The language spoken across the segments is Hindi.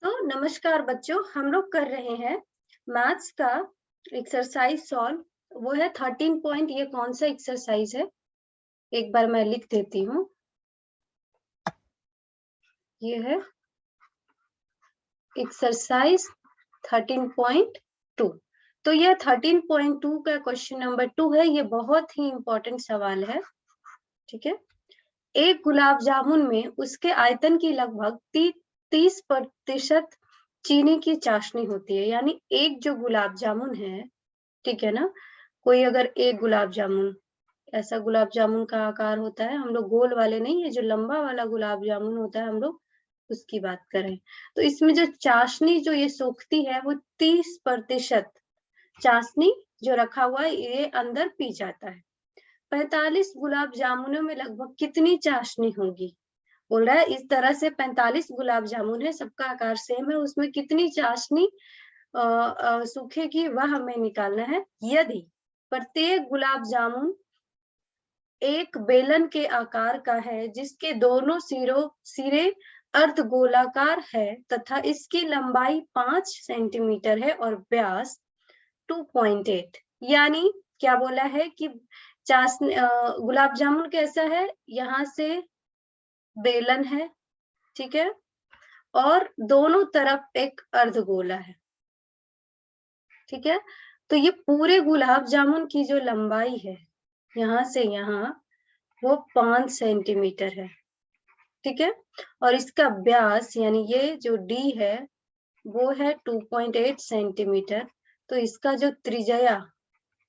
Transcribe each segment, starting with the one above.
तो नमस्कार बच्चों, हम लोग कर रहे हैं मैथ्स का एक्सरसाइज सॉल्व। वो है 13 पॉइंट। ये कौन सा एक्सरसाइज है, एक बार मैं लिख देती हूँ। ये है एक्सरसाइज 13.2। तो यह 13.2 का क्वेश्चन नंबर 2 है। ये बहुत ही इंपॉर्टेंट सवाल है। ठीक है, एक गुलाब जामुन में उसके आयतन की लगभग 30% चीनी की चाशनी होती है। यानी एक जो गुलाब जामुन है, ठीक है ना, कोई अगर एक गुलाब जामुन, ऐसा गुलाब जामुन का आकार होता है, हम लोग गोल वाले नहीं, है जो लंबा वाला गुलाब जामुन होता है हम लोग उसकी बात करें, तो इसमें जो चाशनी जो ये सोखती है वो 30% चाशनी जो रखा हुआ है ये अंदर पी जाता है। 45 गुलाब जामुनों में लगभग कितनी चाशनी होगी? बोल रहा है इस तरह से 45 गुलाब जामुन है, सबका आकार सेम है, उसमें कितनी चाशनी सूखेगी वह हमें निकालना है। यदि प्रत्येक गुलाब जामुन एक बेलन के आकार का है जिसके दोनों सिरे अर्धगोलाकार है तथा इसकी लंबाई 5 सेंटीमीटर है और व्यास 2.8। यानी क्या बोला है कि गुलाब जामुन कैसा है, यहाँ से बेलन है, ठीक है, और दोनों तरफ एक अर्धगोला है। ठीक है, तो ये पूरे गुलाब जामुन की जो लंबाई है यहाँ से यहाँ वो 5 सेंटीमीटर है। ठीक है, और इसका व्यास यानी ये जो डी है वो है 2.8 सेंटीमीटर। तो इसका जो त्रिज्या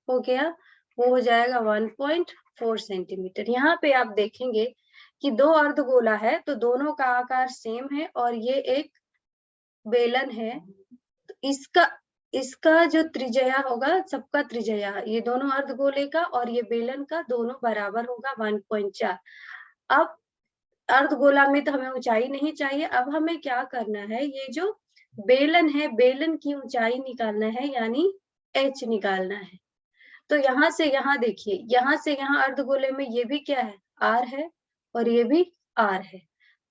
हो गया वो हो जाएगा 1.4 सेंटीमीटर। यहाँ पे आप देखेंगे कि दो अर्धगोला है तो दोनों का आकार सेम है और ये एक बेलन है, तो इसका जो त्रिज्या होगा, सबका त्रिज्या, ये दोनों अर्धगोले का और ये बेलन का दोनों बराबर होगा 1.4। अब अर्धगोला में तो हमें ऊंचाई नहीं चाहिए, अब हमें क्या करना है, ये जो बेलन है बेलन की ऊंचाई निकालना है, यानी h निकालना है। तो यहाँ से यहाँ देखिए, यहाँ से यहाँ अर्धगोले में ये भी क्या है, r है और ये भी r है,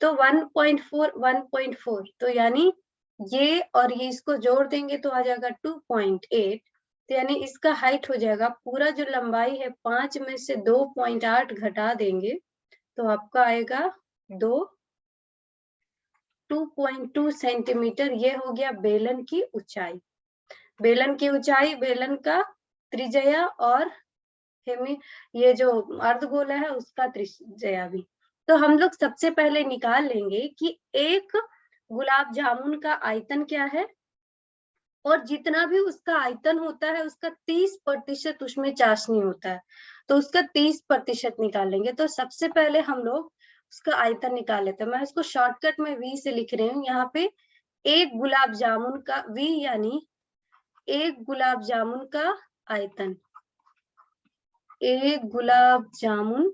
तो 1.4 तो यानी ये और ये इसको जोड़ देंगे तो आ जाएगा 2.8। तो यानी इसका हाइट हो जाएगा, पूरा जो लंबाई है 5 में से 2.8 घटा देंगे तो आपका आएगा 2.2 सेंटीमीटर। ये हो गया बेलन की ऊंचाई। बेलन की ऊंचाई, बेलन का त्रिज्या और ये जो अर्धगोला है उसका त्रिज्या भी। तो हम लोग सबसे पहले निकाल लेंगे कि एक गुलाब जामुन का आयतन क्या है, और जितना भी उसका आयतन होता है उसका 30% उसमें चाशनी होता है, तो उसका 30% निकाल लेंगे। तो सबसे पहले हम लोग उसका आयतन निकाल लेते हैं। मैं इसको शॉर्टकट में V से लिख रही हूँ। यहाँ पे एक गुलाब जामुन का V यानी एक गुलाब जामुन का आयतन, एक गुलाब जामुन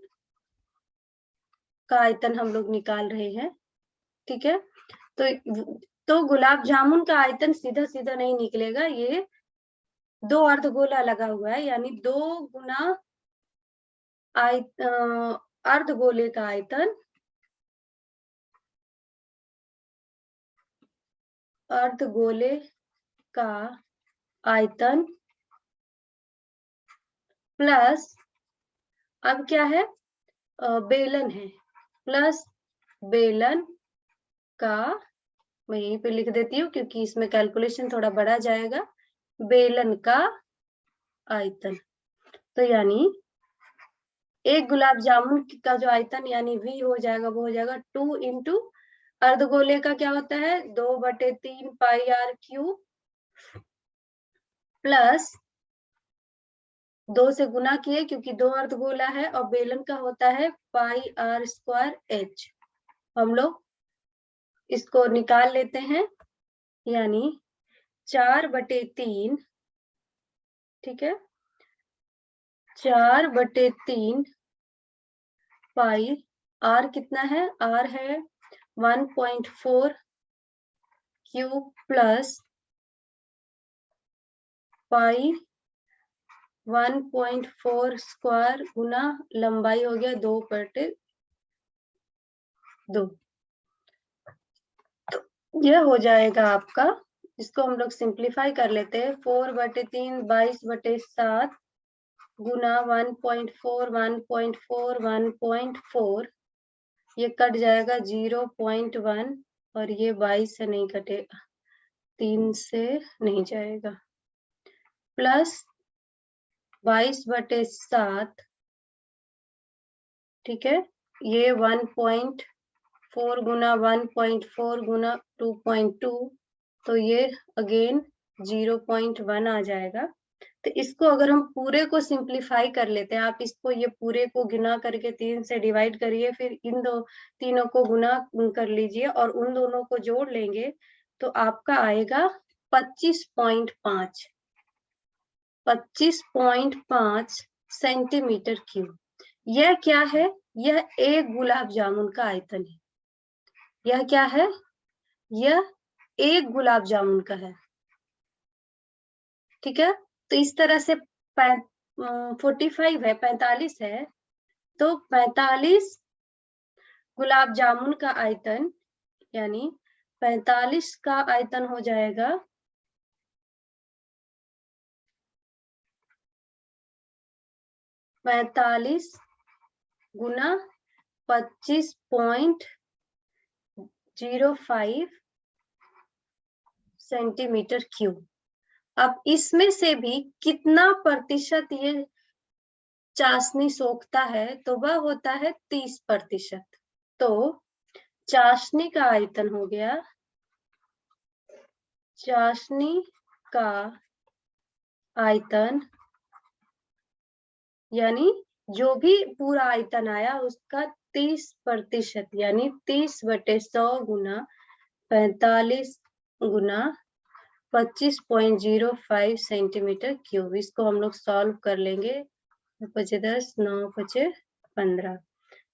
का आयतन हम लोग निकाल रहे हैं। ठीक है, तो गुलाब जामुन का आयतन सीधा सीधा नहीं निकलेगा, ये दो अर्धगोला लगा हुआ है, यानी 2 गुना अर्धगोले का आयतन, अर्धगोले का आयतन प्लस, अब क्या है, बेलन है, प्लस बेलन का, मैं यहीं पे लिख देती हूँ क्योंकि इसमें कैलकुलेशन थोड़ा बढ़ा जाएगा, बेलन का आयतन। तो यानी एक गुलाब जामुन का जो आयतन यानी V हो जाएगा वो हो जाएगा 2 इंटू अर्धगोले का क्या होता है 2/3 पाई r क्यूब प्लस 2 से गुना किए क्योंकि 2 अर्धगोला है, और बेलन का होता है पाई r स्क्वायर h। हम लोग इसको निकाल लेते हैं, यानी 4/3, ठीक है, 4/3 पाई r कितना है, r है 1.4 क्यूब प्लस पाई 1.4 स्क्वायर गुना लंबाई हो गया 2/2। यह हो जाएगा आपका, इसको हम लोग सिंप्लीफाई कर लेते हैं। 4/3 22/7 गुना 1.4 1.4 1.4, ये कट जाएगा 0.1 और ये 22 से नहीं कटेगा, 3 से नहीं जाएगा, प्लस 22/7, ठीक है, ये 1.4 गुना 1.4 गुना 2.2, तो ये अगेन 0.1 आ जाएगा। तो इसको अगर हम पूरे को सिंप्लीफाई कर लेते हैं, आप इसको ये पूरे को गुना करके 3 से डिवाइड करिए, फिर इन दो तीनों को गुना कर लीजिए और उन दोनों को जोड़ लेंगे, तो आपका आएगा 25.5 सेंटीमीटर क्यूब। यह क्या है? यह एक गुलाब जामुन का आयतन है। यह क्या है? यह एक गुलाब जामुन का है, ठीक है। तो इस तरह से 45 है, 45 है, तो 45 गुलाब जामुन का आयतन, यानी 45 का आयतन हो जाएगा 45 गुना 25.05 सेंटीमीटर क्यूब। अब इसमें से भी कितना प्रतिशत ये चाशनी सोखता है, तो वह होता है 30%। तो चाशनी का आयतन हो गया, चाशनी का आयतन यानी जो भी पूरा आयतन आया उसका 30%, यानी 30/100 गुना 45 गुना 25.05 सेंटीमीटर क्यूब। इसको हम लोग सॉल्व कर लेंगे, 5 10 9 5 15।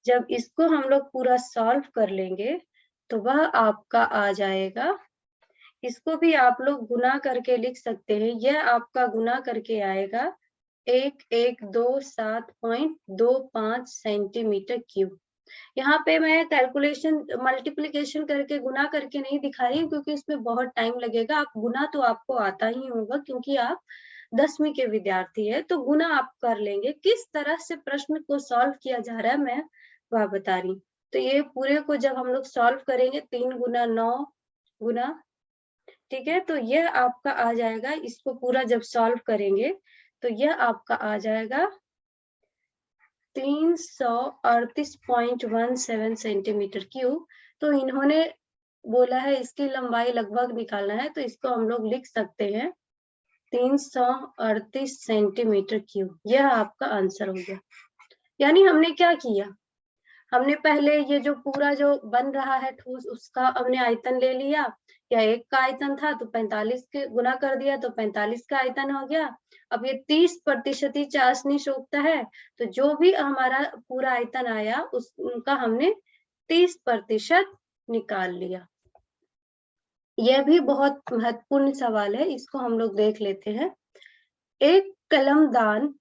जब इसको हम लोग पूरा सॉल्व कर लेंगे तो वह आपका आ जाएगा, इसको भी आप लोग गुना करके लिख सकते हैं, यह आपका गुना करके आएगा 1127.25 सेंटीमीटर क्यूब। यहाँ पे मैं कैलकुलेशन मल्टीप्लिकेशन करके गुना करके नहीं दिखा रही हूँ, क्योंकि इसमें बहुत टाइम लगेगा। आप गुना तो आपको आता ही होगा, क्योंकि आप 10वीं के विद्यार्थी है, तो गुना आप कर लेंगे। किस तरह से प्रश्न को सॉल्व किया जा रहा है मैं वह बता रही हूँ। तो ये पूरे को जब हम लोग सॉल्व करेंगे 3 गुना 9 गुना, ठीक है, तो यह आपका आ जाएगा, इसको पूरा जब सॉल्व करेंगे तो यह आपका आ जाएगा 338.17 सेंटीमीटर क्यूब। तो इन्होंने बोला है इसकी लंबाई लगभग निकालना है, तो इसको हम लोग लिख सकते हैं 338 सेंटीमीटर क्यूब। यह आपका आंसर हो गया। यानी हमने क्या किया, हमने पहले ये जो पूरा जो बन रहा है ठोस, उसका हमने आयतन ले लिया, या एक का आयतन था तो 45 के गुना कर दिया तो 45 का आयतन हो गया। अब ये 30% ही चाशनी सोखता है, तो जो भी हमारा पूरा आयतन आया उसका हमने 30% निकाल लिया। यह भी बहुत महत्वपूर्ण सवाल है, इसको हम लोग देख लेते हैं। एक कलमदान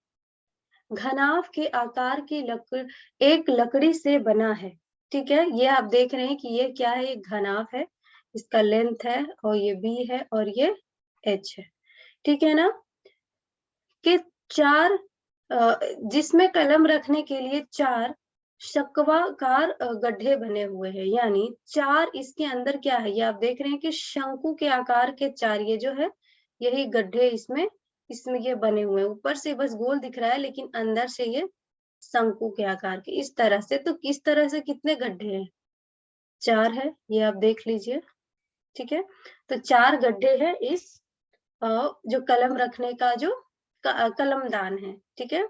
घनाभ के आकार की एक लकड़ी से बना है, ठीक है। ये आप देख रहे हैं कि ये क्या है, एक घनाभ है, इसका लेंथ है और ये बी है और ये एच है, ठीक है ना। कि चार जिसमें कलम रखने के लिए 4 शंक्वाकार गड्ढे बने हुए हैं, यानी 4 इसके अंदर क्या है, ये आप देख रहे हैं कि शंकु के आकार के 4 ये जो है यही गड्ढे इसमें ये बने हुए हैं। ऊपर से बस गोल दिख रहा है, लेकिन अंदर से ये शंकु के आकार के इस तरह से। तो किस तरह से कितने गड्ढे हैं, 4 है, ये आप देख लीजिए, ठीक है। तो 4 गड्ढे हैं इस जो कलम रखने का जो कलमदान है, ठीक है।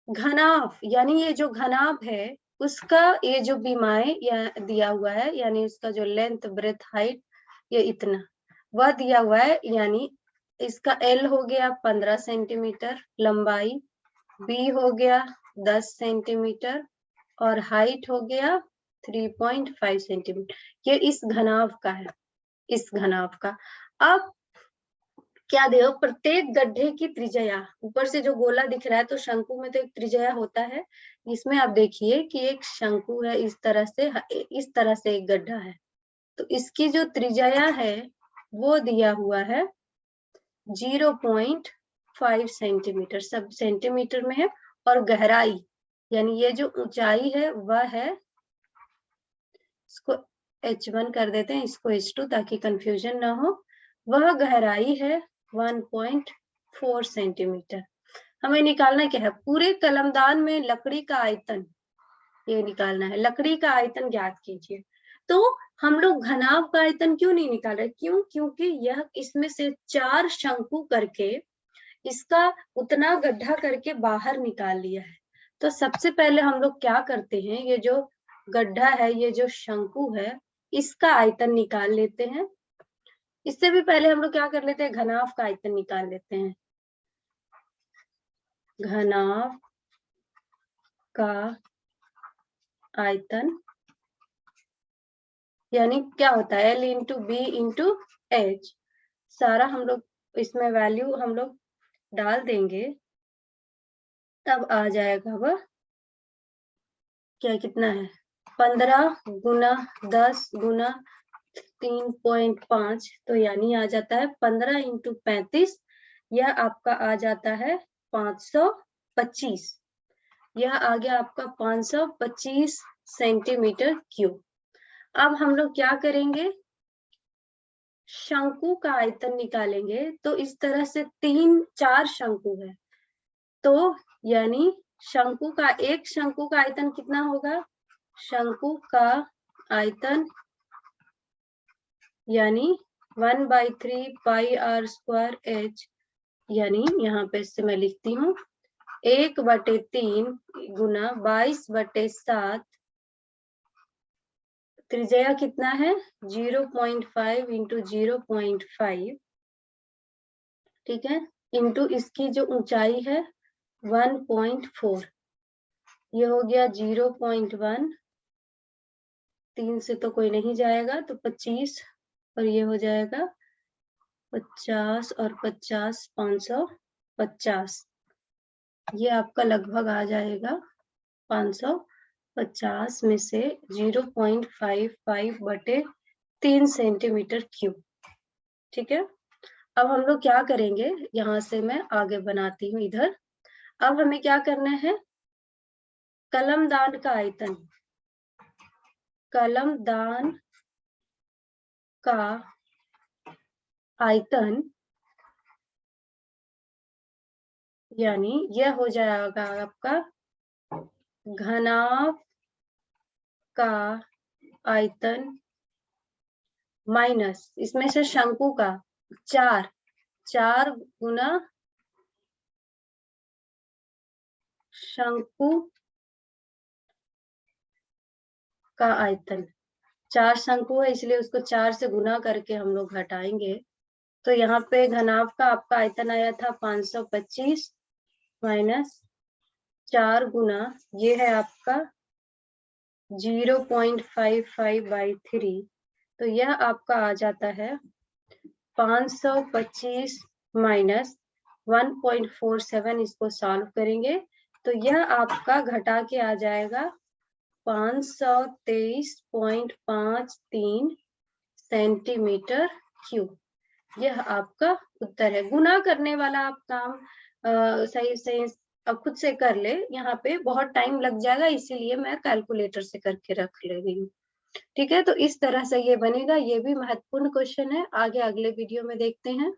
घनाभ यानी ये जो घनाभ है उसका ये जो बीमाएं दिया हुआ है, यानी उसका जो लेंथ ब्रेथ हाइट ये इतना वह दिया हुआ है, यानी इसका एल हो गया 15 सेंटीमीटर लंबाई, बी हो गया 10 सेंटीमीटर और हाइट हो गया 3.5 सेंटीमीटर। ये इस घनाभ का है, इस घनाभ का। अब क्या देखो, प्रत्येक गड्ढे की त्रिज्या, ऊपर से जो गोला दिख रहा है तो शंकु में तो एक त्रिज्या होता है, इसमें आप देखिए कि एक शंकु है, इस तरह से एक गड्ढा है, तो इसकी जो त्रिज्या है वो दिया हुआ है 0.5 सेंटीमीटर, सब सेंटीमीटर में है। और गहराई यानी ये जो ऊंचाई है वह है, इसको h1 कर देते हैं, इसको h2 ताकि कंफ्यूजन ना हो। वह गहराई है 1.4 सेंटीमीटर। हमें निकालना क्या है, पूरे कलमदान में लकड़ी का आयतन ये निकालना है। लकड़ी का आयतन ज्ञात कीजिए। तो हम लोग घनाभ का आयतन क्यों नहीं निकाल रहे, क्यों? क्योंकि यह इसमें से 4 शंकु करके इसका उतना गड्ढा करके बाहर निकाल लिया है। तो सबसे पहले हम लोग क्या करते हैं, ये जो गड्ढा है, ये जो शंकु है, इसका आयतन निकाल लेते हैं। इससे भी पहले हम लोग क्या कर लेते हैं, घनाभ का आयतन निकाल लेते हैं। घनाभ का आयतन यानी क्या होता है, L into B into H. सारा हम लोग इसमें वैल्यू हम लोग डाल देंगे, तब आ जाएगा वह क्या, कितना है, 15 गुना 10 गुना 3.5, तो यानी आ जाता है 15 इंटू 35, यह आपका आ जाता है 525। यह आ गया आपका 525 सेंटीमीटर क्यूब। अब हम लोग क्या करेंगे, शंकु का आयतन निकालेंगे। तो इस तरह से 4 शंकु है, तो यानी शंकु का, एक शंकु का आयतन कितना होगा, शंकु का आयतन यानी 1/3 पाई आर स्क्वायर एच, यानी यहाँ पे से मैं लिखती हूँ 1/3 गुना 22/7, त्रिज्या कितना है 0.5 इंटू 0.5, ठीक है, इंटू इसकी जो ऊंचाई है 1.4, ये हो गया 0.1, 3 से तो कोई नहीं जाएगा तो 25, और ये हो जाएगा 50 और 50 550, ये आपका लगभग आ जाएगा 550 में से 0.55/3 सेंटीमीटर क्यूब, ठीक है। अब हम लोग क्या करेंगे, यहाँ से मैं आगे बनाती हूँ इधर। अब हमें क्या करना है, कलमदान का आयतन, कलमदान का आयतन यानी यह हो जाएगा आपका घनाभ का आयतन माइनस इसमें से शंकु का 4 गुना शंकु का आयतन। 4 शंकु है इसलिए उसको 4 से गुना करके हम लोग घटाएंगे। तो यहाँ पे घनाभ का आपका आयतन आया था 525 माइनस 4 गुना, ये है आपका 0.55/3, तो यह आपका आ जाता है 525 माइनस 1.47, इसको सॉल्व करेंगे तो यह आपका घटा के आ जाएगा 523.53 सेंटीमीटर क्यूब। यह आपका उत्तर है। गुना करने वाला आप काम सही सही अब खुद से कर ले, यहाँ पे बहुत टाइम लग जाएगा इसीलिए मैं कैलकुलेटर से करके रख ले रही हूँ, ठीक है। तो इस तरह से ये बनेगा, ये भी महत्वपूर्ण क्वेश्चन है, आगे अगले वीडियो में देखते हैं।